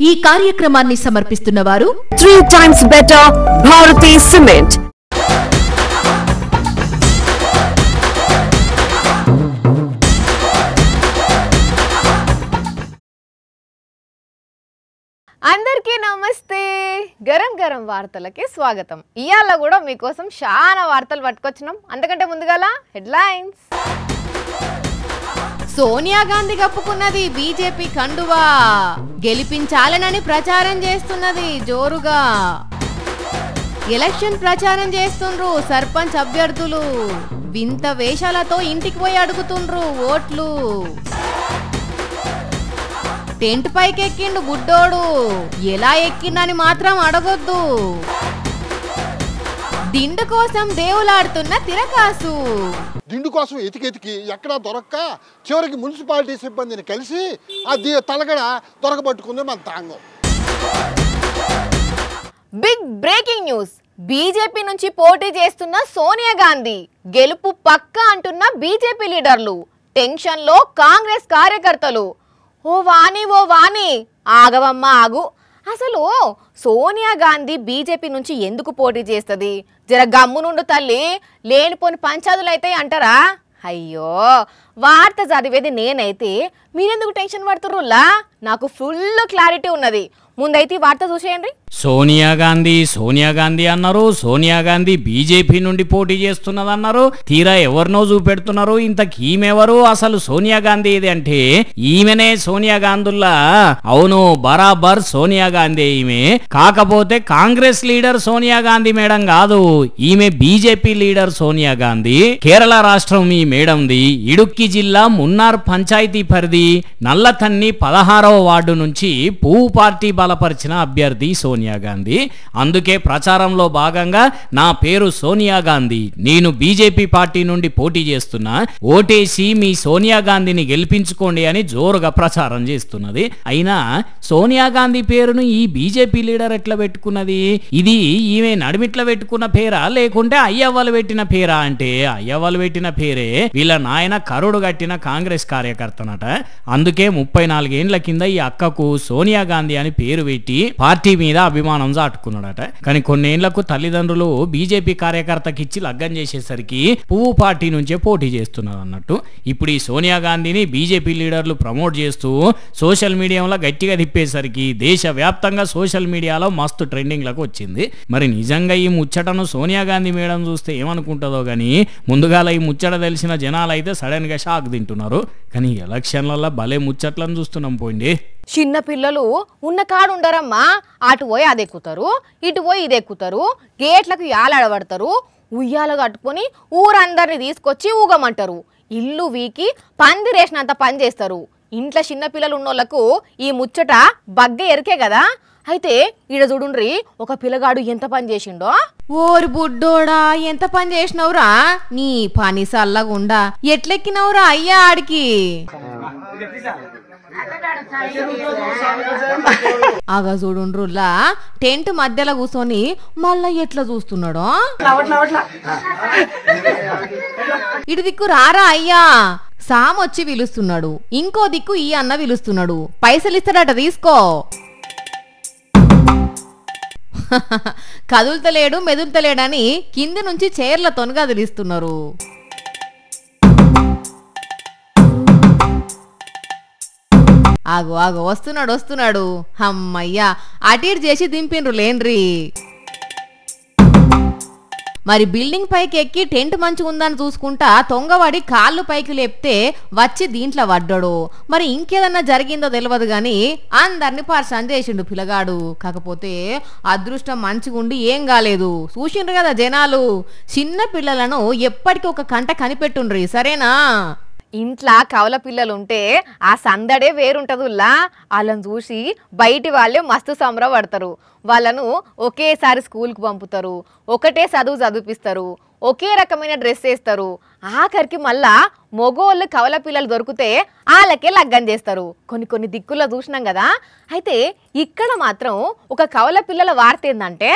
ఈ కార్యక్రమాన్ని సమర్పిస్తున్న వారు 3 times better Bharati Cement. అందరికీ నమస్తే. గరం గరం వార్తలకి స్వాగతం. ఇయాల కూడా మీకోసం చాలా వార్తలు పట్టుకొచ్చినాం. అంతకంటే ముందుగాల హెడ్లైన్స్. సోనియా గాంధీ కప్పుకున్నది బీజేపీ కండువా, గెలిపించాలనని ప్రచారం చేస్తున్నది జోరుగా. ఎలక్షన్ ప్రచారం చేస్తుండ్రు సర్పంచ్ అభ్యర్థులు, వింత వేషాలతో ఇంటికి పోయి అడుగుతుండ్రు ఓట్లు. టెంట్ పైకి ఎక్కిండు బుడ్డోడు, ఎలా ఎక్కిండని మాత్రం అడగొద్దు. దిండు కోసం దేవులాడుతున్న తిరకాసు. దిండు కోసం ఎతికెతికి ఎక్కడా దొరక్క చివరికి మున్సిపాలిటీ సిబ్బందిని కలిసి ఆ తలగడ దొరకబట్టుకుంది మన తాంగం. Big breaking news. బీజేపీ నుంచి పోటీ చేస్తున్న సోనియా గాంధీ గెలుపు పక్కా అంటున్న బీజేపీ లీడర్లు. టెన్షన్ లో కాంగ్రెస్ కార్యకర్తలు. ఓ వాణి ఆగవమ్మ ఆగు. అసలు సోనియా గాంధీ బీజేపీ నుంచి ఎందుకు పోటీ చేస్తుంది? జర గమ్మునుండు తల్లి, లేనిపోని పంచాదులు అయితే అంటారా? అయ్యో, వార్త చదివేది నేనైతే మీరెందుకు టెన్షన్ పడుతుర్రులా? నాకు ఫుల్ క్లారిటీ ఉన్నది. ముందైతే వార్త చూసేయండి. సోనియా గాంధీ అన్నారు. సోనియా గాంధీ బీజేపీ నుండి పోటీ చేస్తున్నదన్నారు. తీరా ఎవరినో చూపెడుతున్నారు. ఇంతకు ఈమెవరు? అసలు సోనియా గాంధీ ఇది అంటే ఈమెనే సోనియా గాంధీలా? అవును, బరాబర్ సోనియా గాంధీ ఈమె. కాకపోతే కాంగ్రెస్ లీడర్ సోనియా గాంధీ మేడం కాదు, ఈమె బీజేపీ లీడర్ సోనియా గాంధీ. కేరళ రాష్ట్రం ఈ మేడంది. ఇడుక్కి జిల్లా మున్నార్ పంచాయతీ పరిధి నల్లతన్ని 16వ వార్డు నుంచి పువ్వు పార్టీ బలపరిచిన అభ్యర్థి సోనియా గాంధీ. అందుకే ప్రచారంలో భాగంగా నా పేరు సోనియా గాంధీ, నేను బీజేపీ పార్టీ నుండి పోటీ చేస్తున్నా, ఓటేసి మీ సోనియా గాంధీని గెలిపించుకోండి అని జోరుగా ప్రచారం చేస్తున్నది. అయినా సోనియా గాంధీ పేరును ఈ బీజేపీ లీడర్ ఎట్లా పెట్టుకున్నది? ఇది ఈమె నడిమిట్ల పెట్టుకున్న పేరా లేకుంటే అయ్యవ్వలు పెట్టిన పేరా? అంటే అయ్యవ్వలు పెట్టిన పేరే. వీళ్ళ నాయన కరుడు కట్టిన కాంగ్రెస్ కార్యకర్తనట. అందుకే 34 ఏండ్ల కింద ఈ అక్కకు సోనియా గాంధీ అని పేరు పెట్టి పార్టీ మీద అభిమానం చాటుకున్నాడట. కానీ కొన్నేళ్లకు తల్లిదండ్రులు బీజేపీ కార్యకర్తకి ఇచ్చి లగ్గం చేసేసరికి పువ్వు పార్టీ నుంచే పోటీ చేస్తున్నారు అన్నట్టు. ఇప్పుడు ఈ సోనియా గాంధీని బీజేపీ లీడర్లు ప్రమోట్ చేస్తూ సోషల్ మీడియాలో గట్టిగా తిప్పేసరికి దేశవ్యాప్తంగా సోషల్ మీడియాలో మస్తు ట్రెండింగ్లకు వచ్చింది. మరి నిజంగా ఈ ముచ్చటను సోనియా గాంధీ మేడం చూస్తే ఏమనుకుంటుందో గానీ ముందుగాల ఈ ముచ్చట తెలిసిన జనాలు అయితే సడన్ గా షాక్ తింటున్నారు. కానీ ఎలక్షన్లలో భలే ముచ్చట్లను చూస్తున్నాం పోయింది. చిన్న పిల్లలు ఉన్న కాడు ఉండరమ్మా, అటు పోయి అది ఎక్కుతారు, ఇటు పోయి ఇది ఎక్కుతారు, గేట్లకు యాలాడబడతారు, ఉయ్యాలు కట్టుకొని ఊరందరిని తీసుకొచ్చి ఊగమంటారు, ఇల్లు వీకి పందిరేసినంత పని చేస్తారు. ఇంట్లో చిన్న పిల్లలు ఉన్నోళ్లకు ఈ ముచ్చట బగ్గ ఎరికే కదా. అయితే ఈడ చూడుండ్రి, ఒక పిల్లగాడు ఎంత పని చేసిండో. ఓరి బుడ్డోడా, ఎంత పని చేసినవురా? నీ పని సల్లగుండా ఎట్లెక్కినవురా అయ్యా ఆడికి? ఆగా చూడుండ్రులా, టెంట్ మధ్యలో కూర్చొని మళ్ళా ఎట్లా చూస్తున్నాడో. ఇటు దిక్కు రారా అయ్యా, సామొచ్చి పిలుస్తున్నాడు. ఇంకో దిక్కు ఈ అన్న పిలుస్తున్నాడు. పైసలు ఇస్తాడట, తీసుకో. కదులుతలేడు మెదులుతలేడని కింది నుంచి చైర్ల తొనగదిలిస్తున్నారు. ఆగు వస్తున్నాడు. అమ్మయ్యా, అటీర్ చేసి దింపిండ్రు లేండ్రి. మరి బిల్డింగ్ పైకి ఎక్కి టెంట్ మంచిగా ఉందని చూసుకుంటా తొంగవాడి కాళ్ళు పైకి లేపితే వచ్చి దీంట్లో పడ్డాడు. మరి ఇంకేదన్నా జరిగిందో తెలియదు గాని అందరిని పరిచయం చేసిండు పిల్లగాడు. కాకపోతే అదృష్టం మంచిగా ఉండి ఏం కాలేదు. చూసిండ్రు కదా జనాలు, చిన్న పిల్లలను ఎప్పటికీ ఒక కంట కనిపెట్టుండ్రి, సరేనా? ఇంట్లో కవల పిల్లలుంటే ఆ సందడే వేరుంటదుల్లా. వాళ్ళని చూసి బయటి వాళ్ళే మస్తు సంబరపడతారు. వాళ్ళను ఒకేసారి స్కూల్కి పంపుతారు, ఒకటే చదివిపిస్తారు, ఒకే రకమైన డ్రెస్ వేస్తారు. ఆఖరికి మళ్ళా మగోళ్ళు కవల పిల్లలు దొరికితే వాళ్ళకే లగ్గం చేస్తారు. కొన్ని దిక్కుల్లో చూసినాం కదా. అయితే ఇక్కడ మాత్రం ఒక కవల పిల్లల వార్త ఏంటంటే,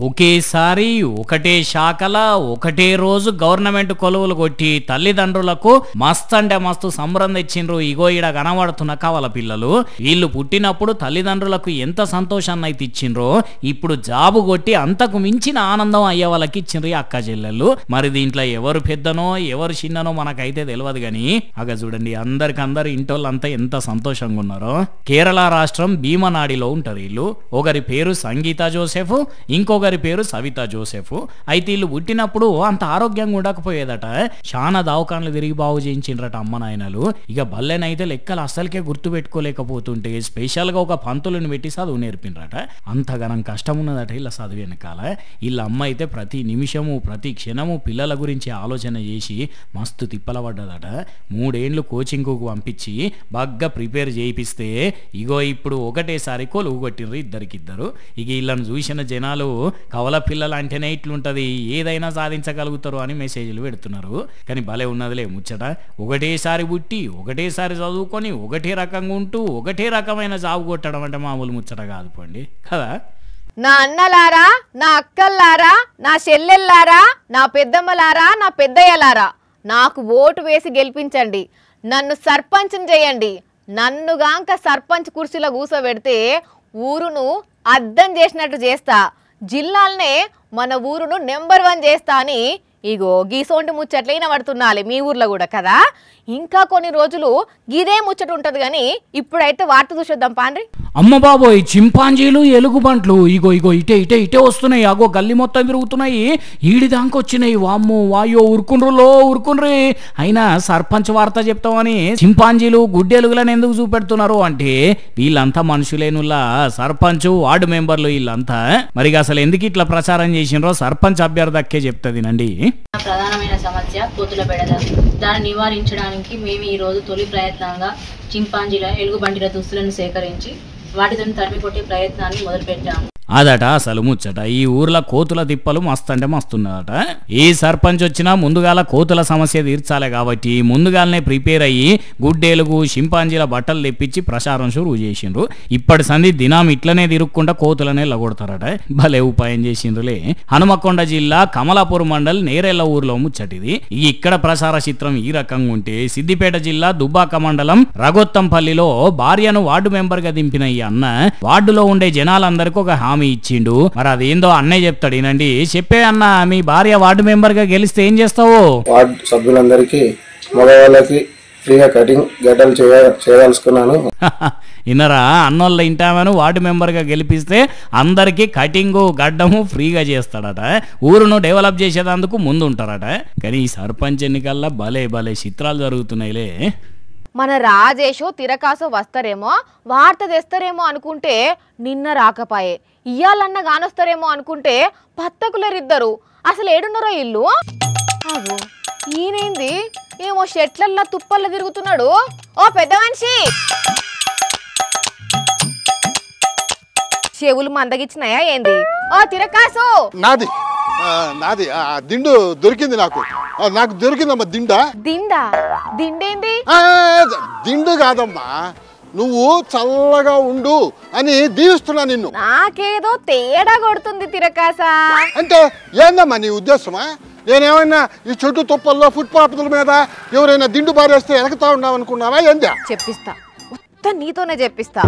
ఒకేసారి ఒకటే శాఖల ఒకటే రోజు గవర్నమెంట్ కొలువులు కొట్టి తల్లిదండ్రులకు మస్తు అంటే మస్తు సంబరం తెచ్చిండ్రు. ఇగో ఈడ కనబడుతున్న కవల పిల్లలు వీళ్ళు పుట్టినప్పుడు తల్లిదండ్రులకు ఎంత సంతోషాన్ని అయితే ఇచ్చిండ్రో ఇప్పుడు జాబు కొట్టి అంతకు మించిన ఆనందం అయ్యే వాళ్ళకి ఇచ్చిండ్రు అక్క చెల్లెళ్ళు. మరి దీంట్లో ఎవరు పెద్దనో ఎవరు చిన్ననో మనకైతే తెలియదు గాని అగ చూడండి అందరికందరు ఇంటోళ్ళంతా ఎంత సంతోషంగా ఉన్నారో. కేరళ రాష్ట్రం భీమనాడిలో ఉంటారు వీళ్ళు. ఒకరి పేరు సంగీత జోసెఫ్, ఇంకొకరి పేరు సవితా జోసెఫ్. అయితే వీళ్ళు పుట్టినప్పుడు అంత ఆరోగ్యంగా ఉండకపోయేదట. చాలా దవాఖానలు తిరిగి బాగు చేయించిండ్రట అమ్మ నాయనలు. ఇక బల్లెనైతే లెక్కలు అస్సలకే గుర్తు పెట్టుకోలేకపోతుంటే స్పెషల్ గా ఒక పంతులను పెట్టి చదువు నేర్పిండ్రట. అంతగానం కష్టం ఉన్నదట ఇలా చదువు వెనకాల. వీళ్ళ అమ్మ అయితే ప్రతి నిమిషము ప్రతి క్షణము పిల్లల గురించి ఆలోచన చేసి మస్తు తిప్పల పడ్డదట. 3 ఏళ్ళు కోచింగ్ కు పంపించి బాగా ప్రిపేర్ చేయిస్తే ఇగో ఇప్పుడు ఒకటేసారి కొలువు కొట్టిర్రు ఇద్దరికిద్దరు. ఇక వీళ్ళని చూసిన జనాలు కవల పిల్లలు అంటేనే ఇట్లుంటది, ఏదైనా సాధించగలుగుతారు అని మెసేజ్లు పెడుతున్నారు. కానీ భలే ఉన్నదిలే ముచ్చట. ఒకటేసారి పుట్టి ఒకటేసారి చదువుకొని ఒకటే రకంగా ఉంటూ ఒకటే రకమైన జాబ్ కొట్టడం అంటే మామూలు ముచ్చట కాదు పండి కదా. నా అన్నలారా, నా అక్కల్లారా, నా చెల్లెల్లారా, నా పెద్దమ్మలారా, నా పెద్దయ్యలారా, నాకు ఓటు వేసి గెలిపించండి. నన్ను సర్పంచ్ని చేయండి. నన్నుగాంక సర్పంచ్ కుర్చీలో కూర్చోబెడితే ఊరును అద్దం చేసినట్టు చేస్తా. జిల్లాలనే మన ఊరును నెంబర్ 1 చేస్తా అని ఇగో గీసోంటి ముచ్చట్లు వినబడుతున్నాలి మీ ఊర్లో కూడా కదా. ఇంకా కొన్ని రోజులు గిదే ముచ్చట ఉంటది కానీ ఇప్పుడైతే వార్త చూసేద్దాం పాండ్రి. అమ్మ బాబోయ్, చింపాంజీలు ఎలుగుబంట్లు ఇగో ఇగో ఇటే ఇటే ఇటే వస్తున్నాయి. అగో గల్లి మొత్తం తిరుగుతున్నాయి. ఈడిదాకా వచ్చినాయి. వామ్మో వాయో ఉరుకుండ్రి. అయినా సర్పంచ్ వార్త చెప్తామని చింపాంజీలు గుడ్డెలుగులను ఎందుకు చూపెడుతున్నారు అంటే వీళ్ళంతా మనుషులేనులా సర్పంచ్ వార్డు మెంబర్లు వీళ్ళంతా. మరి అసలు ఎందుకు ఇట్లా ప్రచారం చేసిండ్రో సర్పంచ్ అభ్యర్థక్కే చెప్తాదినండి. ప్రధానమైన సమస్య కోతుల బెడద. దాన్ని నివారించడానికి మేము ఈ రోజు తొలి ప్రయత్నంగా చింపాంజీల ఎలుగుబంటిల దుస్తులను సేకరించి వాటితో తరిమి కొట్టే ప్రయత్నాన్ని మొదలుపెట్టాము. అదట అసలు ముచ్చట. ఈ ఊర్లో కోతుల తిప్పలు మస్తు అంటే మస్తున్నదట. ఏ సర్పంచ్ వచ్చినా ముందుగాల కోతుల సమస్య తీర్చాలి కాబట్టి ముందుగాలనే ప్రిపేర్ అయ్యి గుడ్డేలుగు చింపాంజీల బట్టలు తెప్పించి ప్రచారం షురువు చేసిండ్రు. ఇప్పటి సంధి దినం ఇట్లనే తిరుక్కుండా కోతులనే లగొడతారట. భలే ఉపాయం చేసిండ్రులే. హనుమకొండ జిల్లా కమలాపూర్ మండల్ నేరెళ్ల ఊర్లో ముచ్చటిది. ఇక్కడ ప్రచార చిత్రం ఈ రకంగా ఉంటే సిద్దిపేట జిల్లా దుబ్బాక మండలం రగొత్తంపల్లిలో భార్యను వార్డు మెంబర్ గా దింపిన ఈ అన్న వార్డులో ఉండే జనాలందరికీ ఒక హామీ ఇచ్చిండు. మరి అదేందో అన్నయ్య చెప్తాడు వినండి. చెప్పే అన్న, మీ భార్య వార్డు మెంబర్ గా గెలిస్తే ఏం చేస్తావు? వార్డు సభ్యులందరికీ మగవాళ్ళకి ఫ్రీగా కటింగ్ గడ్డలు చేయదలుచుకున్నాను. ఇన్నరా అన్నోళ్ళ ఇంటామను వార్డు మెంబర్ గా గెలిపిస్తే అందరికి కటింగు గడ్డము ఫ్రీగా చేస్తాడట. ఊరును డెవలప్ చేసేదందుకు ముందు ఉంటారట. కానీ ఈ సర్పంచ్ ఎన్నికల్లో భలే భలే చిత్రాలు జరుగుతున్నాయిలే. మన రాజేషు తిరకాసు వస్తారేమో వార్త తెస్తారేమో అనుకుంటే నిన్న రాకపాయే. ఇయ్యాలన్న గానొస్తారేమో అనుకుంటే పత్తకులరిద్దరు. అసలు ఏడున్నారో ఇల్లు. అగో ఈయనేంది ఏమో షెట్లల్లా తుప్పల్లో తిరుగుతున్నాడు. ఓ పెద్ద మనిషి, చెవులు మందగిచ్చినాయా ఏంది? ఓ తిరకాసు. నాది దిండు దొరికింది. నాకు దొరికిందమ్మా దిండేంది? దిండు కాదమ్మా, నువ్వు చల్లగా ఉండు అని దీవిస్తున్నా నిన్ను. నాకేదో తేడా కొడుతుంది తిరకాసా. అంటే ఏందమ్మా నీ ఉద్దేశమా? నేనేమైనా ఈ చెట్టు తుప్పల్లో ఫుట్పాత్ల మీద ఎవరైనా దిండు బారేస్తే వెనకతా ఉన్నావు అనుకున్నావా ఏందా? చెప్పిస్తా, మొత్తం నీతోనే చెప్పిస్తా.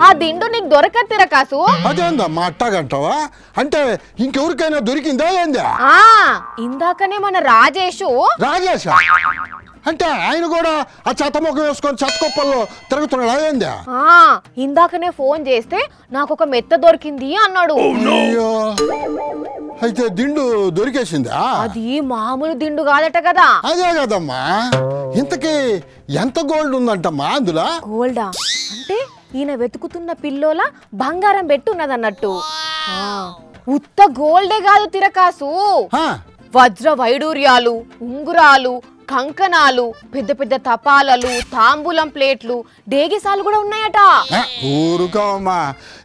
ఆ దిండు నీకు దొరకదు తిరకాసు. అదేందమ్మా అట్టాగంటావా? అంటే ఇంకెవరికైనా దొరికిందా ఏందా? ఇందాకనే మన రాజేష్ అంటే ఆయన కూడా ఆ చెత్తముఖం వేసుకొని చెత్తకొప్పల్లో తిరుగుతున్నాడా ఏందా? ఇందాకనే ఫోన్ చేస్తే నాకు ఒక మెత్త దొరికింది అన్నాడు. అయితే దిండు దొరికేసిందా? అది మామూలు దిండు కాదట కదా. అదే కదమ్మా. ఇంతకీ ఎంత గోల్డ్ ఉందంటమ్మా అందులో? గోల్డా అంటే ఈయన వెతుకుతున్న పిల్లోల బంగారం పెట్టున్నదన్నట్టు. ఉత్త గోల్డే కాదు తిరకాసు, వజ్ర వైడూర్యాలు, ఉంగురాలు, కంకణాలు, పెద్ద పెద్ద తపాలలు, తాంబూలం ప్లేట్లు, డేగిసాలు కూడా ఉన్నాయట. ఊరుకోమ్మా,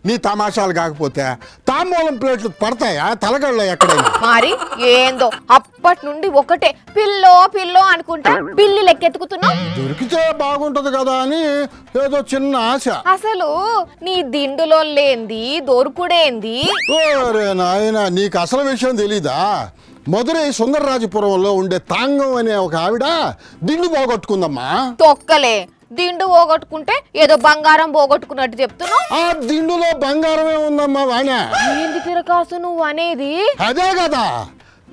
నీ తమాషాలు కాకపోతే తాంబూలం ప్లేట్లు పడతాయా తలగడలో ఎక్కడైనా? మరి ఏందో అప్పటి నుండి ఒకటే పిల్లో పిల్లో అనుకుంటా పిల్లి లెక్కెత్తుకుతున్నావు. దొరికితే బాగుంటది కదా అని ఏదో చిన్న ఆశ. అసలు నీ దిండులో లేంది దొరుకుడేంది? ఓరే నాయనా, నీకు అసలు విషయం తెలీదా? మధురై సుందరరాజపురంలో ఉండే తాంగం అనే ఒక ఆవిడ దిండు పోగొట్టుకుందమ్మా. తొక్కలే, దిండు పోగొట్టుకుంటే ఏదో బంగారం పోగొట్టుకున్నట్టు చెప్తున్నావు. ఆ దిండులో బంగారమే ఉందమ్మా వాణ్య. ఏంది తిరకాసు నువ్వు అనేది? అదే కదా,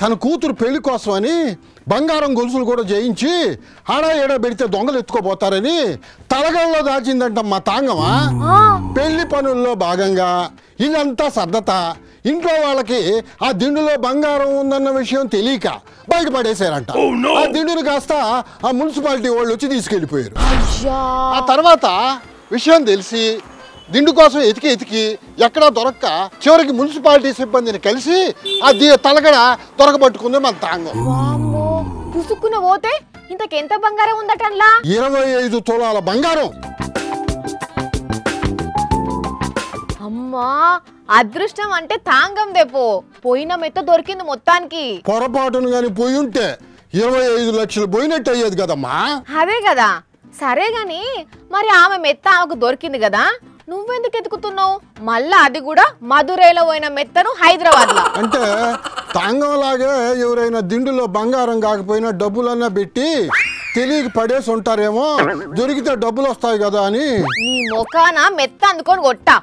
తన కూతురు పెళ్లి కోసం అని బంగారం గొలుసులు కూడా చేయించి ఆడా ఏడా పెడితే దొంగలు ఎత్తుకోపోతారని తలగల్లో దాచిందంటమ్మా తాంగమా. పెళ్లి పనుల్లో భాగంగా ఇదంతా సర్దత. ఇంట్లో వాళ్ళకి ఆ దిండులో బంగారం ఉందన్న విషయం తెలియక బయటపడేశారంట. ఆ దిండును కాస్త ఆ మున్సిపాలిటీ వాళ్ళు వచ్చి తీసుకెళ్లిపోయారు. ఆ తర్వాత విషయం తెలిసి దిండు కోసం ఎతికి ఎక్కడా దొరక్క చివరికి మున్సిపాలిటీ సిబ్బందిని కలిసి ఆ తలగడ దొరకబట్టుకుంది మన తాంగం. పుసుక్కున పోతే ఇంతకెంత బంగారం ఉందటల్లా? 25 తులాల బంగారం. అమ్మా, అదృష్టం అంటే తాంగం దేపో, పోయిన మెత్త దొరికింది మొత్తానికి. పొరపాటును గాని పోయి ఉంటే 25 లక్షలు పోయినట్టు అయ్యేది కదమ్మా. అదే కదా. సరే గాని మరి ఆమె మెత్త ఆమెకు దొరికింది కదా, నువ్వెందుకు ఎత్తుకుతున్నావు? మళ్ళా అది కూడా మధురైలో పోయిన మెత్తను హైదరాబాద్ లో. అంటే తాంగంలాగే ఎవరైనా దిండులో బంగారం కాకపోయినా డబ్బులన్నా పెట్టి తెలియక పడేసి ఉంటారేమో, దొరికితే డబ్బులు వస్తాయి కదా అని. నీ ముఖాన మెత్త అందుకొని కొట్టా.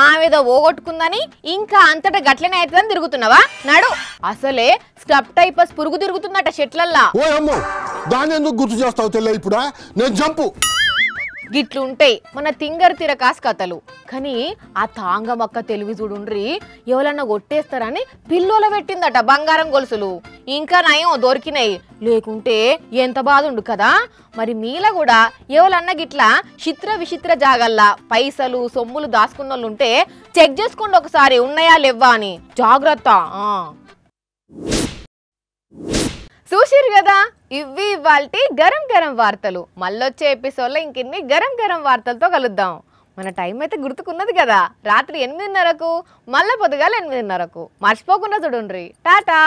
ఆమెదో పోగొట్టుకుందని ఇంకా అంతటా గట్లనే అవుతుందని తిరుగుతున్నావా? నడు. అసలే స్క్రబ్ టైపస్ పురుగు తిరుగుతుందట చెట్లల్లా. ఓ అమ్మో, దాన్ని ఎందుకు గుర్తు చేస్తావు తెల్ల? ఇప్పుడా నేను జంపు. గిట్లుంటాయి మన తింగర్ తిరకాస్ కథలు. కానీ ఆ తాంగమక్క తెలివి చూడుండ్రి, ఎవరన్నా కొట్టేస్తారని పిల్లోల పెట్టిందట బంగారం గొలుసులు. ఇంకా నయం దొరికినాయి, లేకుంటే ఎంత బాధ ఉండు కదా. మరి మీల కూడా ఎవరన్నా గిట్లా చిత్ర విచిత్ర జాగల్లా పైసలు సొమ్ములు దాచుకున్నోళ్ళు ఉంటే చెక్ చేసుకోండి ఒకసారి, ఉన్నాయా లేవా అని. జాగ్రత్త. చూసిరు కదా, ఇవి ఇవాల్టి గరం గరం వార్తలు. మళ్ళొచ్చే ఎపిసోడ్లో ఇంకిన్ని గరం గరం వార్తలతో కలుద్దాం. మన టైం అయితే గుర్తుకున్నది కదా, రాత్రి 8:30కు, మళ్ళీ పొద్దుగాల 8:30కు. మర్చిపోకుండా చూడండి. టాటా.